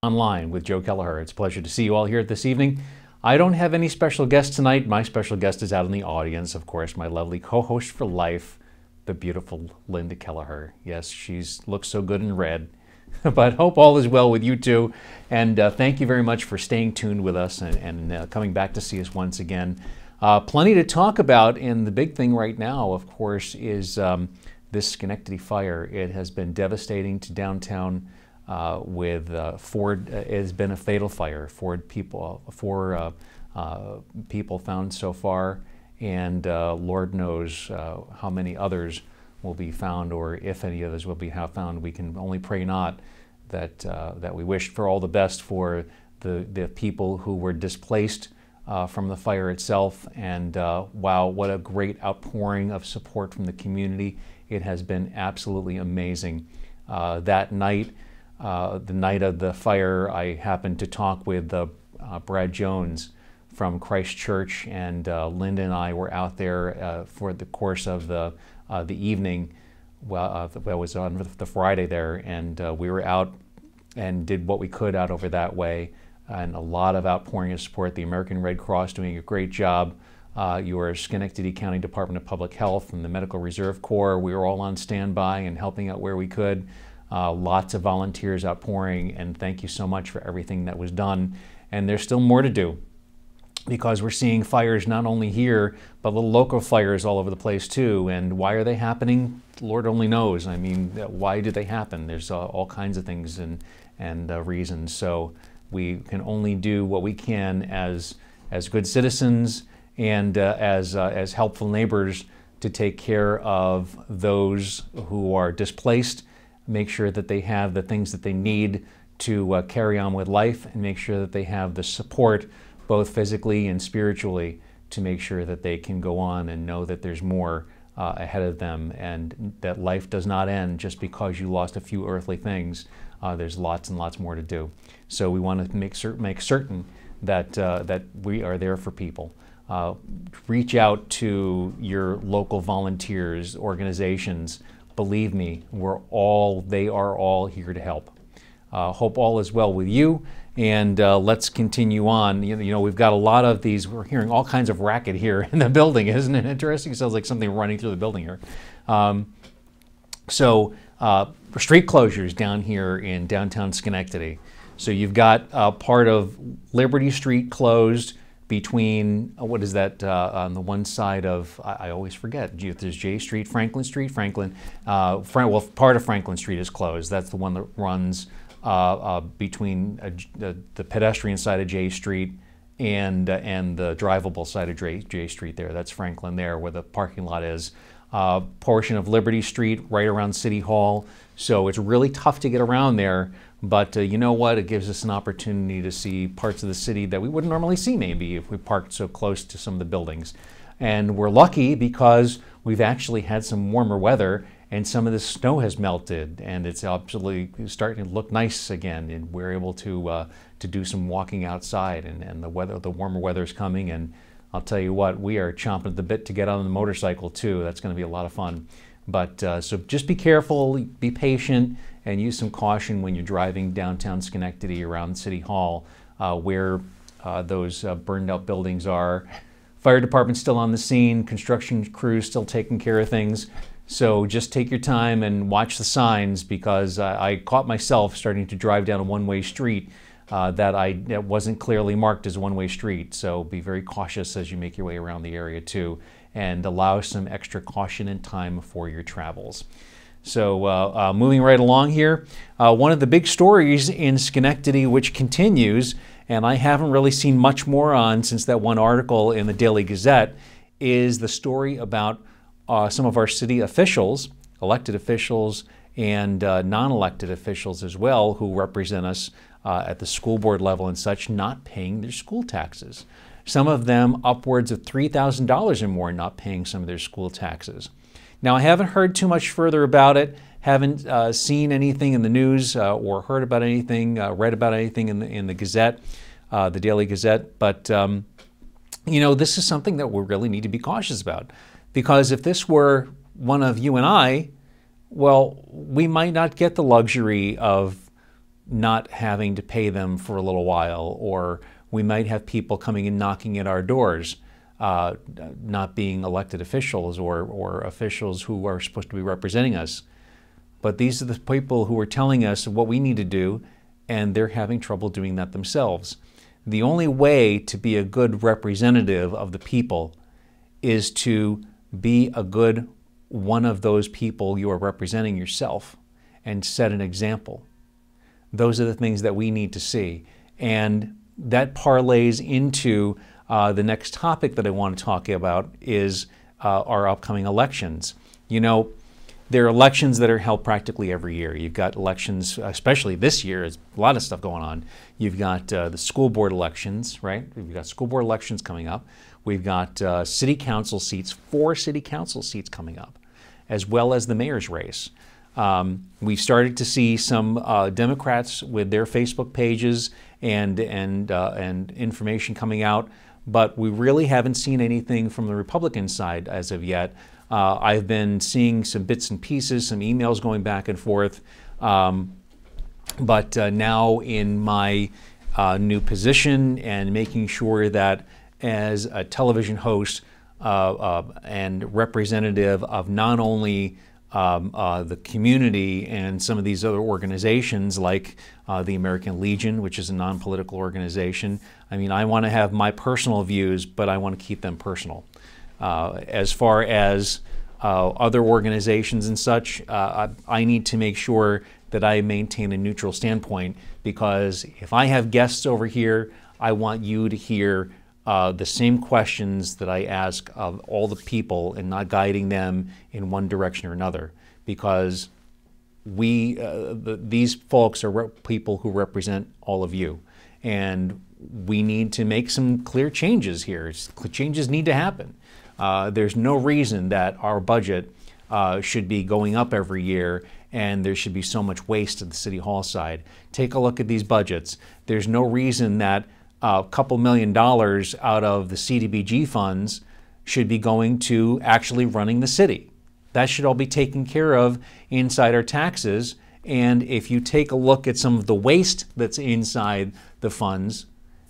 Online with Joe Kelleher. It's a pleasure to see you all here this evening. I don't have any special guests tonight. My special guest is out in the audience, of course, my lovely co-host for life, the beautiful Linda Kelleher. Yes, she looks so good in red. But hope all is well with you too. And thank you very much for staying tuned with us and coming back to see us once again. Plenty to talk about, and the big thing right now, of course, is this Schenectady fire. It has been devastating to downtown with Ford. It has been a fatal fire. Four people found so far, and Lord knows how many others will be found, or if any others will be found. We can only pray not that we wish for all the best for the people who were displaced from the fire itself. And wow, what a great outpouring of support from the community. It has been absolutely amazing. That night, the night of the fire, I happened to talk with Brad Jones from Christ Church, and Linda and I were out there for the course of the evening. Well, that was on the Friday there, and we were out and did what we could out over that way, and a lot of outpouring of support. The American Red Cross doing a great job. Your Schenectady County Department of Public Health and the Medical Reserve Corps, we were all on standby and helping out where we could. Lots of volunteers outpouring, and thank you so much for everything that was done. And there's still more to do, because we're seeing fires not only here, but little local fires all over the place too. And why are they happening? Lord only knows. I mean, why do they happen? There's all kinds of things and reasons. So we can only do what we can as good citizens and as helpful neighbors to take care of those who are displaced, make sure that they have the things that they need to carry on with life, and make sure that they have the support, both physically and spiritually, to make sure that they can go on and know that there's more ahead of them, and that life does not end just because you lost a few earthly things. There's lots and lots more to do. So we want to make certain that we are there for people. Reach out to your local volunteers, organizations. Believe me, they are all here to help. Hope all is well with you, and let's continue on. You know, we've got a lot of these. We're hearing all kinds of racket here in the building. Isn't it interesting? It sounds like something running through the building here. Street closures down here in downtown Schenectady. So you've got part of Liberty Street closed between, what is that, on the one side of, I always forget, there's J Street, Franklin Street, well, part of Franklin Street is closed. That's the one that runs between the pedestrian side of J Street and the drivable side of J Street there. That's Franklin there, where the parking lot is. Portion of Liberty Street right around City Hall. So it's really tough to get around there, but you know what? It gives us an opportunity to see parts of the city that we wouldn't normally see, maybe, if we parked so close to some of the buildings. And we're lucky because we've actually had some warmer weather, and some of the snow has melted, and it's absolutely starting to look nice again, and we're able to do some walking outside, and the warmer weather is coming, and I'll tell you what, we are chomping at the bit to get on the motorcycle too. That's going to be a lot of fun. But so just be careful, be patient, and use some caution when you're driving downtown Schenectady around City Hall, where those burned out buildings are. Fire department's still on the scene, construction crews still taking care of things. So just take your time and watch the signs, because I caught myself starting to drive down a one-way street that wasn't clearly marked as a one-way street. So be very cautious as you make your way around the area too, and allow some extra caution and time for your travels. So moving right along here, one of the big stories in Schenectady, which continues, and I haven't really seen much more on since that one article in the Daily Gazette, is the story about some of our city officials, elected officials and non-elected officials as well, who represent us at the school board level and such, not paying their school taxes. Some of them upwards of $3,000 or more not paying some of their school taxes. Now, I haven't heard too much further about it, haven't seen anything in the news or heard about anything, read about anything in the Gazette, the Daily Gazette, but you know, this is something that we really need to be cautious about, because if this were one of you and I, well, we might not get the luxury of not having to pay them for a little while, or we might have people coming and knocking at our doors, not being elected officials or officials who are supposed to be representing us. But these are the people who are telling us what we need to do, and they're having trouble doing that themselves. The only way to be a good representative of the people is to be a good one of those people you are representing yourself and set an example. Those are the things that we need to see. And that parlays into the next topic that I want to talk about is our upcoming elections. You know, there are elections that are held practically every year. You've got elections, especially this year, there's a lot of stuff going on. You've got the school board elections, right? We've got school board elections coming up. We've got city council seats, 4 city council seats coming up, as well as the mayor's race. We've started to see some Democrats with their Facebook pages and information coming out, but we really haven't seen anything from the Republican side as of yet. I've been seeing some bits and pieces, some emails going back and forth, but now in my new position and making sure that as a television host and representative of not only the community and some of these other organizations like the American Legion, which is a non-political organization. I mean, I want to have my personal views, but I want to keep them personal. As far as other organizations and such, I need to make sure that I maintain a neutral standpoint, because if I have guests over here, I want you to hear the same questions that I ask of all the people and not guiding them in one direction or another, because these folks are people who represent all of you, and we need to make some clear changes here. Changes need to happen. There's no reason that our budget should be going up every year and there should be so much waste at the City Hall side. Take a look at these budgets. There's no reason that a couple $1 million out of the CDBG funds should be going to actually running the city. That should all be taken care of inside our taxes. And if you take a look at some of the waste that's inside the funds,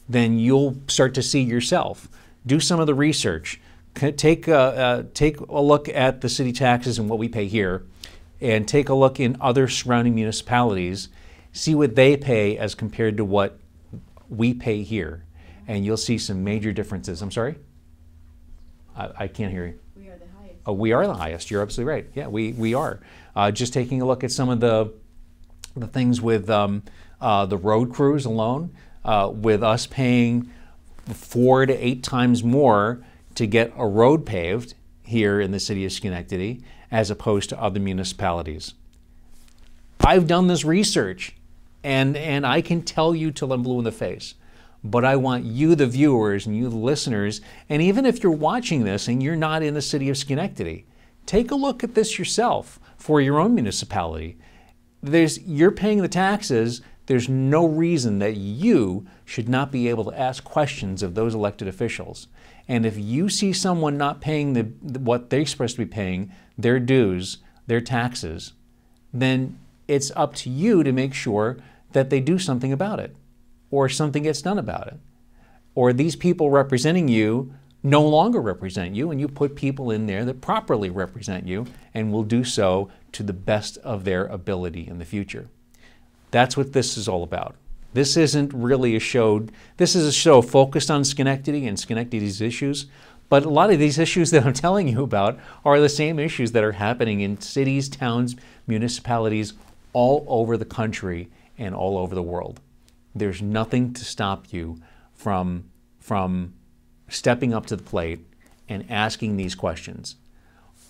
then you'll start to see yourself. Do some of the research. Take a look at the city taxes and what we pay here, and take a look in other surrounding municipalities. See what they pay as compared to what we pay here, and you'll see some major differences. I'm sorry? I can't hear you. We are the highest. Oh, we are the highest. You're absolutely right. Yeah, we are. Just taking a look at some of the things with the road crews alone, with us paying 4 to 8 times more to get a road paved here in the city of Schenectady as opposed to other municipalities. I've done this research, and I can tell you till I'm blue in the face, but I want you, the viewers, and you, the listeners, and even if you're watching this and you're not in the city of Schenectady, take a look at this yourself for your own municipality. You're paying the taxes. There's no reason that you should not be able to ask questions of those elected officials. And if you see someone not paying what they're supposed to be paying, their dues, their taxes, then it's up to you to make sure that they do something about it, or something gets done about it. Or these people representing you no longer represent you, and you put people in there that properly represent you and will do so to the best of their ability in the future. That's what this is all about. This isn't really a show. This is a show focused on Schenectady and Schenectady's issues, but a lot of these issues that I'm telling you about are the same issues that are happening in cities, towns, municipalities all over the country and all over the world. There's nothing to stop you from stepping up to the plate and asking these questions.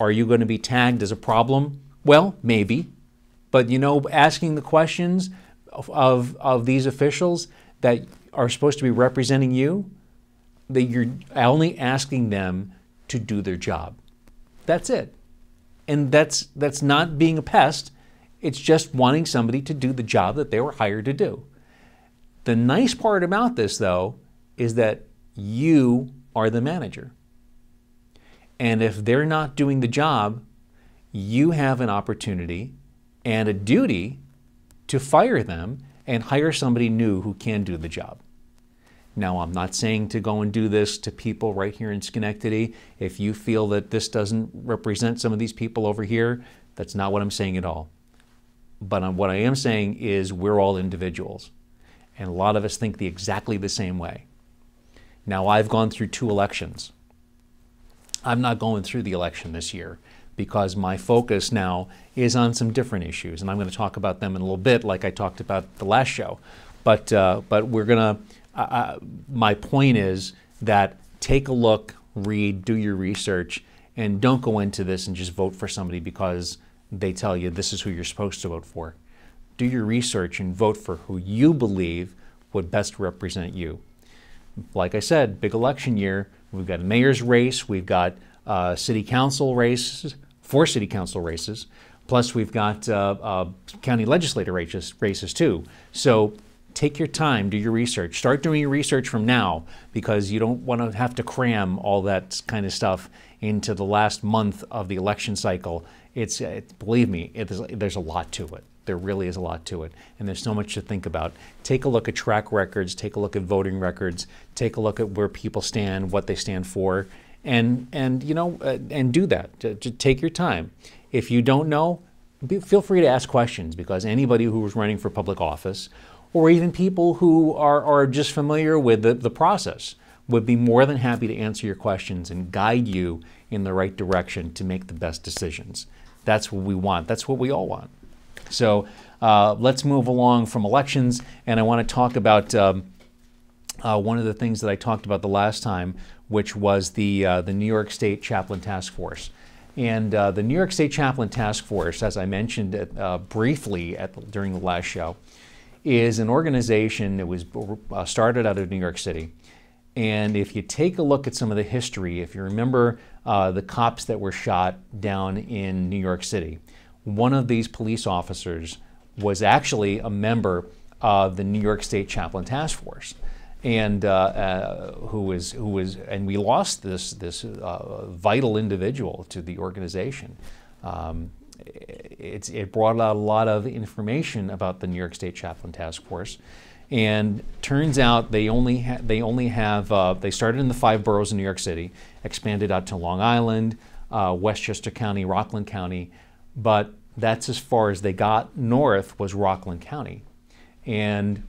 Are you going to be tagged as a problem? Well, maybe. But you know, asking the questions of these officials that are supposed to be representing you, that you're only asking them to do their job. That's it. And that's not being a pest. It's just wanting somebody to do the job that they were hired to do. The nice part about this, though, is that you are the manager. And if they're not doing the job, you have an opportunity and a duty to fire them and hire somebody new who can do the job. Now, I'm not saying to go and do this to people right here in Schenectady. If you feel that this doesn't represent some of these people over here, that's not what I'm saying at all. But what I am saying is we're all individuals, and a lot of us think exactly the same way. Now, I've gone through 2 elections. I'm not going through the election this year because my focus now is on some different issues, and I'm going to talk about them in a little bit, like I talked about the last show. But we're going to. My point is that take a look, read, do your research, and don't go into this and just vote for somebody because they tell you this is who you're supposed to vote for. Do your research and vote for who you believe would best represent you. Like I said, big election year. We've got a mayor's race. We've got city council races, 4 city council races. Plus, we've got county legislator races too. So take your time, do your research. Start doing your research from now because you don't want to have to cram all that kind of stuff into the last month of the election cycle. Believe me, there's a lot to it. There really is a lot to it, and there's so much to think about. Take a look at track records, take a look at voting records, take a look at where people stand, what they stand for, and do that. To take your time. If you don't know, feel free to ask questions because anybody who is running for public office, or even people who are just familiar with the process, would be more than happy to answer your questions and guide you in the right direction to make the best decisions. That's what we want. That's what we all want. So let's move along from elections, and I want to talk about one of the things that I talked about the last time, which was the New York State Chaplain Task Force. And the New York State Chaplain Task Force, as I mentioned briefly during the last show, is an organization that was started out of New York City. And if you take a look at some of the history, if you remember the cops that were shot down in New York City, one of these police officers was actually a member of the New York State Chaplain Task Force, and who was, and we lost this vital individual to the organization. It brought out a lot of information about the New York State Chaplain Task Force, and turns out they started in the 5 boroughs in New York City, expanded out to Long Island, Westchester County, Rockland County, but that's as far as they got. North was Rockland County. And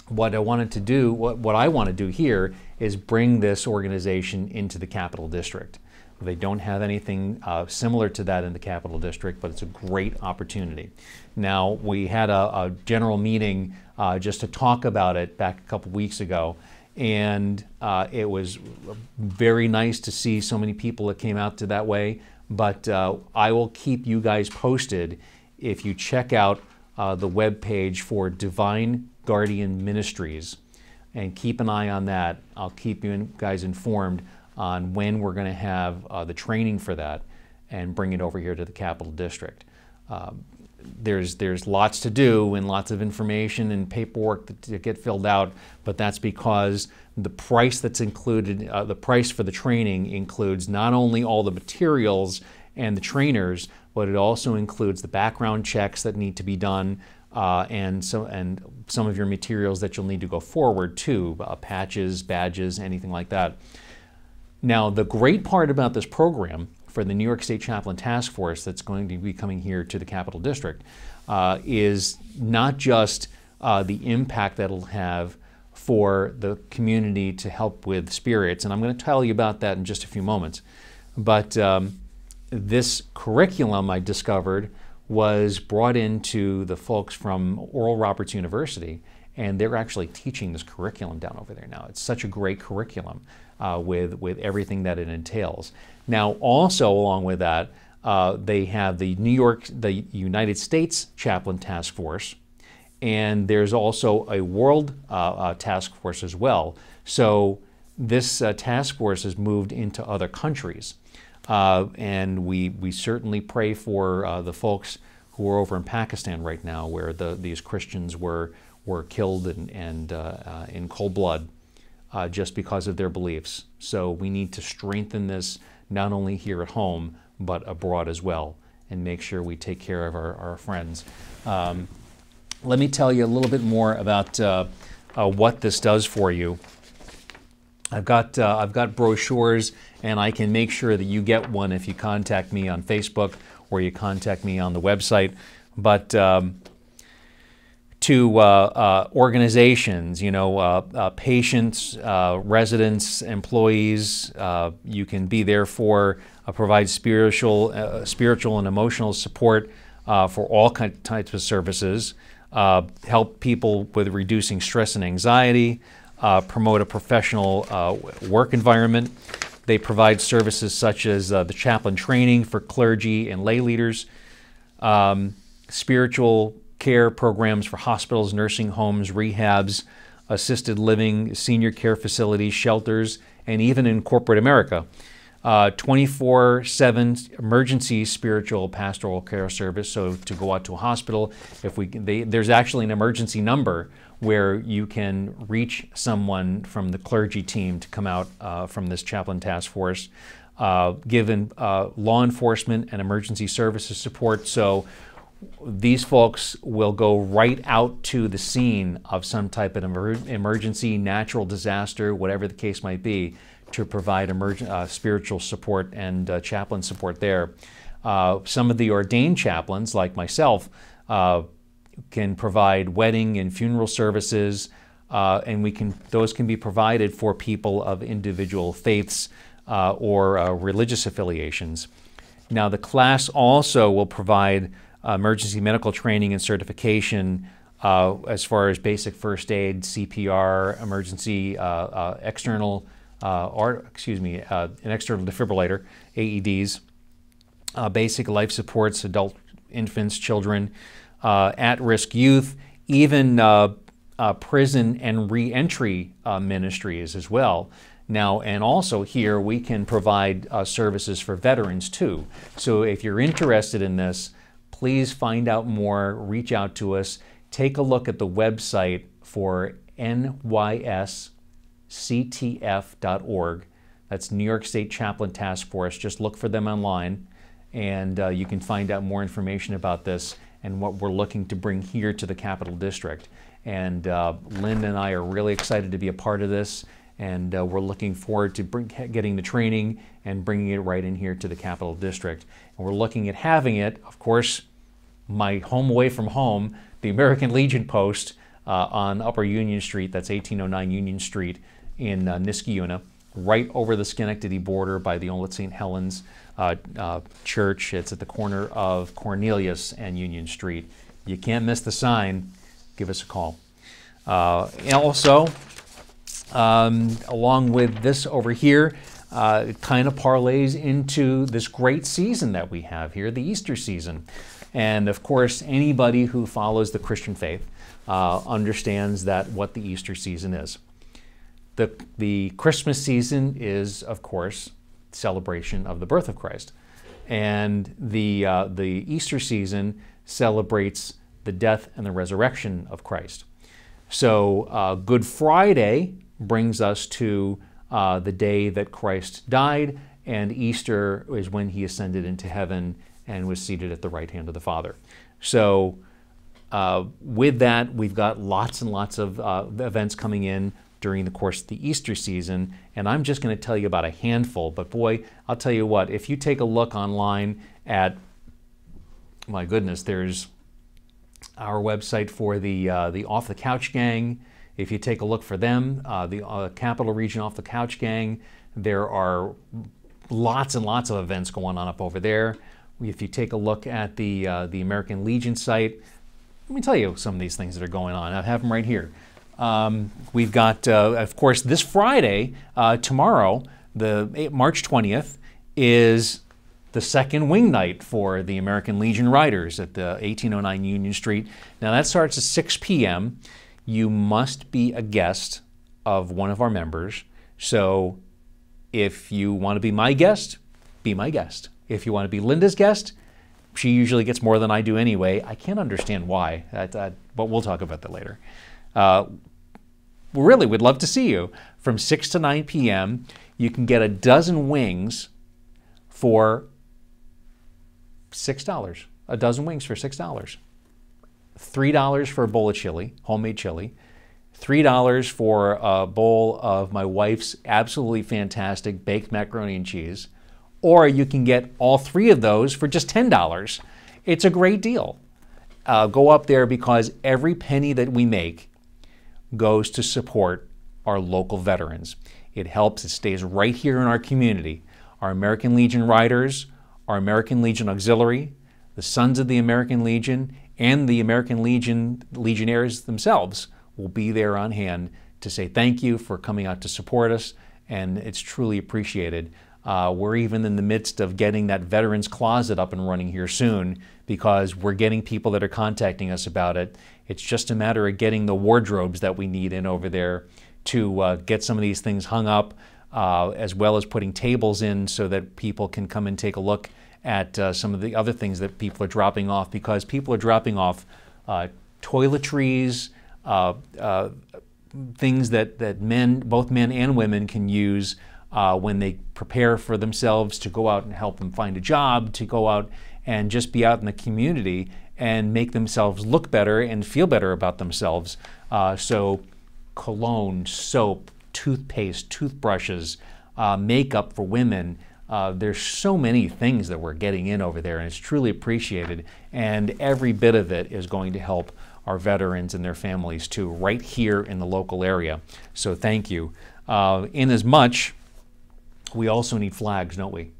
what I wanted to do, what I want to do here is bring this organization into the Capital District. They don't have anything similar to that in the Capital District, but it's a great opportunity. Now, we had a general meeting just to talk about it back a couple weeks ago, and it was very nice to see so many people that came out to that way, but I will keep you guys posted if you check out the webpage for Divine Guardian Ministries, and keep an eye on that. I'll keep you guys informed on when we're going to have the training for that and bring it over here to the Capital District. There's lots to do and lots of information and paperwork to get filled out, but that's because the price that's included, the price for the training includes not only all the materials and the trainers, but it also includes the background checks that need to be done, and some of your materials that you'll need to go forward too, patches, badges, anything like that. Now, the great part about this program for the New York State Chaplain Task Force that's going to be coming here to the Capital District is not just the impact that it'll have for the community to help with spirits, and I'm going to tell you about that in just a few moments, but this curriculum I discovered was brought into the folks from Oral Roberts University, and they're actually teaching this curriculum down over there now. It's such a great curriculum with everything that it entails. Now, also along with that, they have the United States Chaplain Task Force, and there's also a World Task Force as well. So this task force has moved into other countries. And we certainly pray for the folks who are over in Pakistan right now, where these Christians were killed and in cold blood just because of their beliefs. So we need to strengthen this not only here at home, but abroad as well, and make sure we take care of our friends. let me tell you a little bit more about what this does for you. I've got brochures, and I can make sure that you get one if you contact me on Facebook or you contact me on the website. But to organizations, patients, residents, employees, you can be there for provide spiritual and emotional support for all types of services. Help people with reducing stress and anxiety, promote a professional work environment. They provide services such as the chaplain training for clergy and lay leaders, spiritual care programs for hospitals, nursing homes, rehabs, assisted living, senior care facilities, shelters, and even in corporate America. 24/7 emergency spiritual pastoral care service. So to go out to a hospital, there's actually an emergency number where you can reach someone from the clergy team to come out from this chaplain task force. Given law enforcement and emergency services support. So these folks will go right out to the scene of some type of emergency, natural disaster, whatever the case might be, to provide spiritual support and chaplain support there. Some of the ordained chaplains, like myself, can provide wedding and funeral services, and those can be provided for people of individual faiths or religious affiliations. Now, the class also will provide emergency medical training and certification as far as basic first aid, CPR, emergency an external defibrillator, AEDs, basic life supports, adult, infants, children, at-risk youth, even prison and re-entry ministries as well. Now, and also here we can provide services for veterans too. So if you're interested in this, please find out more, reach out to us, take a look at the website for nysctf.org. That's New York State Chaplain Task Force. Just look for them online, and you can find out more information about this and what we're looking to bring here to the Capital District. And Lynn and I are really excited to be a part of this, and we're looking forward to getting the training and bringing it right in here to the Capital District. And we're looking at having it, of course, my home away from home, the American Legion Post on Upper Union Street, that's 1809 Union Street in Niskayuna, right over the Schenectady border by the old St. Helens Church. It's at the corner of Cornelius and Union Street. You can't miss the sign. Give us a call. And also, along with this over here, it kind of parlays into this great season that we have here, the Easter season. And of course, anybody who follows the Christian faith understands what the Easter season is. The Christmas season is, of course, celebration of the birth of Christ. And the Easter season celebrates the death and the resurrection of Christ. So Good Friday brings us to the day that Christ died, and Easter is when he ascended into heaven and was seated at the right hand of the Father. So with that, we've got lots and lots of events coming in during the course of the Easter season, and I'm just going to tell you about a handful. But boy, I'll tell you what, if you take a look online at, my goodness, there's our website for the Off the Couch Gang. If you take a look for them, the Capital Region Off the Couch Gang, there are lots and lots of events going on up over there. If you take a look at the American Legion site, let me tell you some of these things that are going on. I have them right here. We've got, of course, this Friday, tomorrow, March 20th, is the second wing night for the American Legion Riders at the 1809 Union Street. Now that starts at 6 p.m. You must be a guest of one of our members. So if you want to be my guest, be my guest. If you want to be Linda's guest, she usually gets more than I do anyway. I can't understand why, but we'll talk about that later. Really, we'd love to see you. From 6 to 9 p.m., you can get a dozen wings for $6. A dozen wings for $6. $3 for a bowl of chili, homemade chili, $3 for a bowl of my wife's absolutely fantastic baked macaroni and cheese, or you can get all three of those for just $10. It's a great deal. Go up there because every penny that we make goes to support our local veterans. It helps, it stays right here in our community. Our American Legion Riders, our American Legion Auxiliary, the Sons of the American Legion, and the American Legion Legionnaires themselves will be there on hand to say thank you for coming out to support us, and it's truly appreciated. We're even in the midst of getting that Veterans Closet up and running here soon because we're getting people that are contacting us about it. It's just a matter of getting the wardrobes that we need in over there to get some of these things hung up, as well as putting tables in so that people can come and take a look at some of the other things that people are dropping off, because people are dropping off toiletries, things that both men and women can use when they prepare for themselves to go out and help them find a job, to go out and just be out in the community and make themselves look better and feel better about themselves. So cologne, soap, toothpaste, toothbrushes, makeup for women. There's so many things that we're getting in over there, and it's truly appreciated. And every bit of it is going to help our veterans and their families too, right here in the local area. So thank you. Inasmuch, we also need flags, don't we?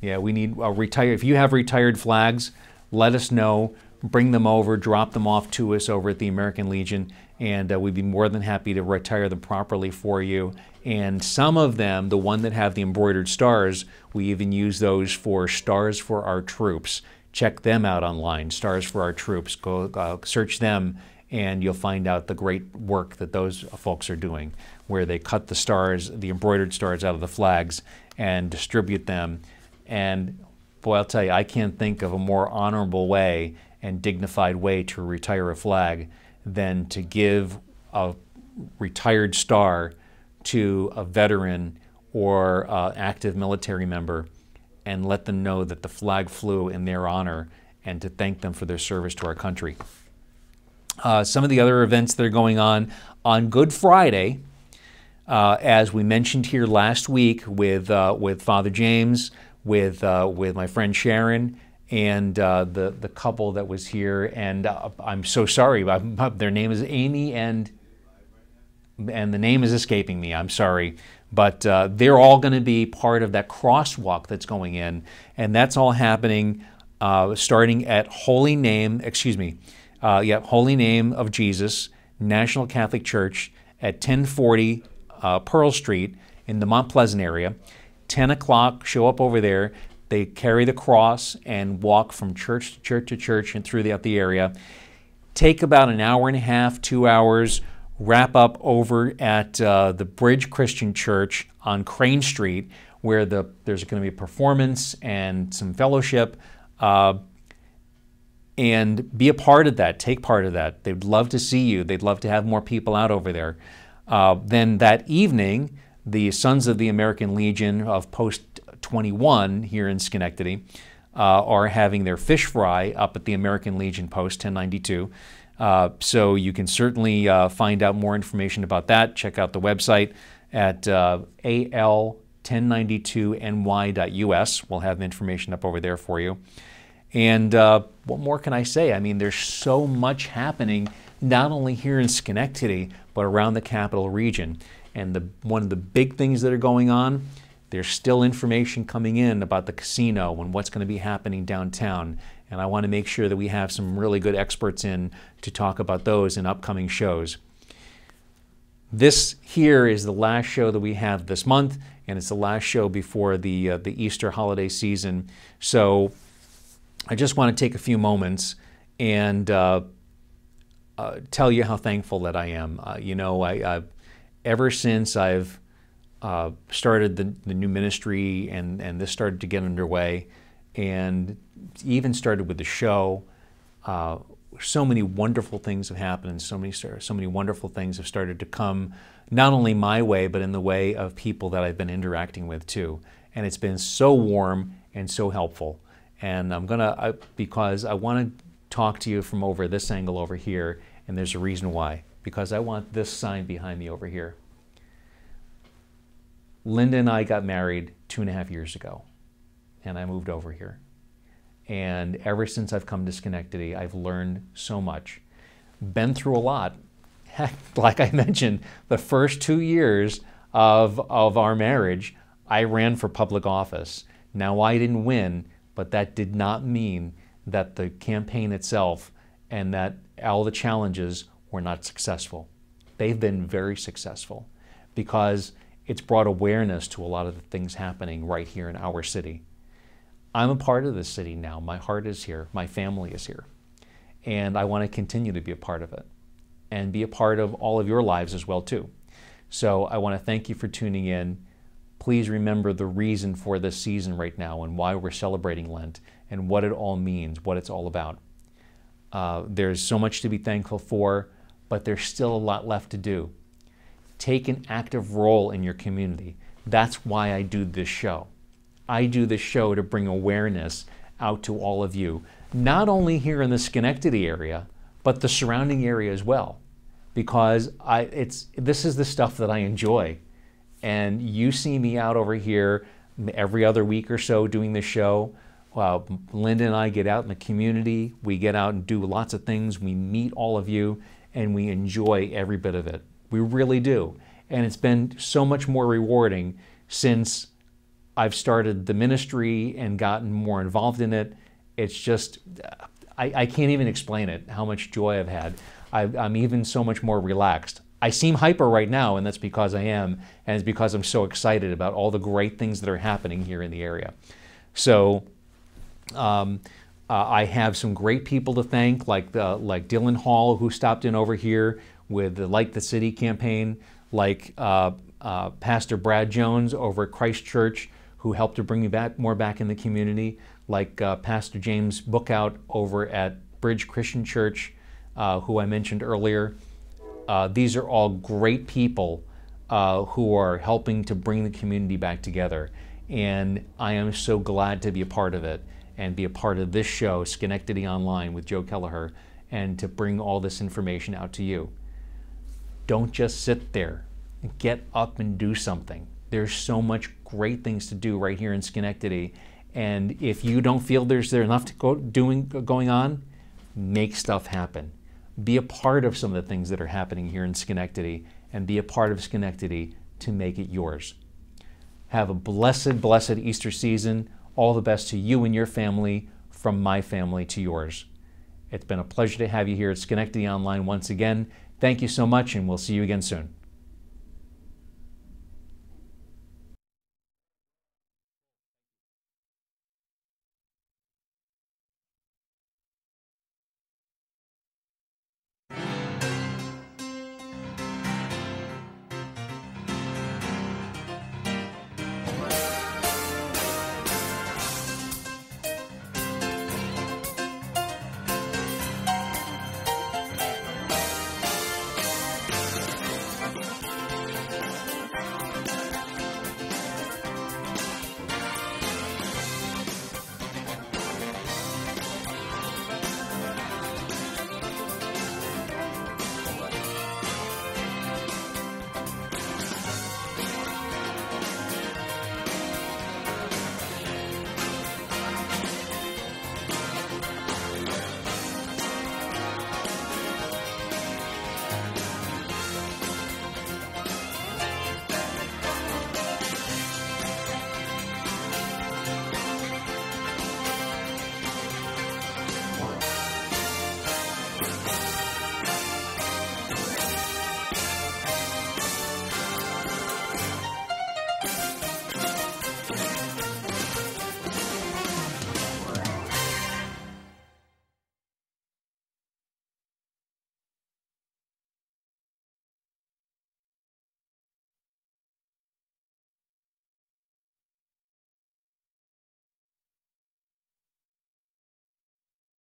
Yeah, we need retired. If you have retired flags, let us know. Bring them over, drop them off to us over at the American Legion, and we'd be more than happy to retire them properly for you. And some of them, the one that have the embroidered stars, we even use those for Stars for Our Troops. Check them out online, Stars for Our Troops. Go search them, and you'll find out the great work that those folks are doing, where they cut the stars, the embroidered stars out of the flags and distribute them. And boy, I'll tell you, I can't think of a more honorable way and dignified way to retire a flag than to give a retired star to a veteran or active military member and let them know that the flag flew in their honor, and to thank them for their service to our country. Some of the other events that are going on Good Friday, as we mentioned here last week with Father James, with my friend Sharon, and the couple that was here, and I'm so sorry, their name is Amy, and the name is escaping me, I'm sorry, but they're all going to be part of that crosswalk that's going in, and that's all happening starting at Holy Name of Jesus, National Catholic Church at 1040 Pearl Street in the Mount Pleasant area. 10 o'clock, show up over there. They carry the cross and walk from church to church to church and throughout the area. Take about an hour and a half, 2 hours, wrap up over at the Bridge Christian Church on Crane Street, where there's going to be a performance and some fellowship. And be a part of that, take part of that. They'd love to see you. They'd love to have more people out over there. Then that evening, the Sons of the American Legion of Post 21 here in Schenectady are having their fish fry up at the American Legion Post 1092. So you can certainly find out more information about that. Check out the website at al1092ny.us. We'll have information up over there for you. And what more can I say? I mean, there's so much happening, not only here in Schenectady, but around the capital region. And one of the big things that are going on, there's still information coming in about the casino and what's going to be happening downtown. And I want to make sure that we have some really good experts in to talk about those in upcoming shows. This here is the last show that we have this month, and it's the last show before the Easter holiday season. So I just want to take a few moments and tell you how thankful that I am. Ever since I've started the new ministry and this started to get underway, and even started with the show, so many wonderful things have happened, and so many wonderful things have started to come, not only my way, but in the way of people that I've been interacting with too. And it's been so warm and so helpful. And I'm gonna, because I want to talk to you from over this angle over here, and there's a reason why. Because I want this sign behind me over here. Linda and I got married 2.5 years ago, and I moved over here. And ever since I've come to Schenectady, I've learned so much. Been through a lot. Heck, like I mentioned, the first 2 years of our marriage, I ran for public office. Now, I didn't win, but that did not mean that the campaign itself and that all the challenges were not successful. They've been very successful because it's brought awareness to a lot of the things happening right here in our city. I'm a part of this city now. My heart is here. My family is here. And I want to continue to be a part of it and be a part of all of your lives as well, too. So I want to thank you for tuning in. Please remember the reason for this season right now and why we're celebrating Lent and what it all means, what it's all about. There's so much to be thankful for, but there's still a lot left to do. Take an active role in your community. That's why I do this show. I do this show to bring awareness out to all of you, not only here in the Schenectady area, but the surrounding area as well, because this is the stuff that I enjoy. And you see me out over here every other week or so doing this show. Linda and I get out in the community. We get out and do lots of things. We meet all of you, and we enjoy every bit of it. We really do. And it's been so much more rewarding since I've started the ministry and gotten more involved in it. It's just, I can't even explain it, how much joy I've had. I'm even so much more relaxed. I seem hyper right now, and that's because I am, and it's because I'm so excited about all the great things that are happening here in the area. So I have some great people to thank, like Dylan Hall, who stopped in over here with the Like the City campaign, like Pastor Brad Jones over at Christ Church, who helped to bring me more back in the community, like Pastor James Bookout over at Bridge Christian Church, who I mentioned earlier. These are all great people who are helping to bring the community back together. And I am so glad to be a part of it and be a part of this show, Schenectady Online with Joe Kelleher, and to bring all this information out to you. Don't just sit there. Get up and do something. There's so much great things to do right here in Schenectady. And if you don't feel there's enough going on, make stuff happen. Be a part of some of the things that are happening here in Schenectady, and be a part of Schenectady to make it yours. Have a blessed, blessed Easter season. All the best to you and your family, from my family to yours. It's been a pleasure to have you here at Schenectady Online once again. Thank you so much, and we'll see you again soon.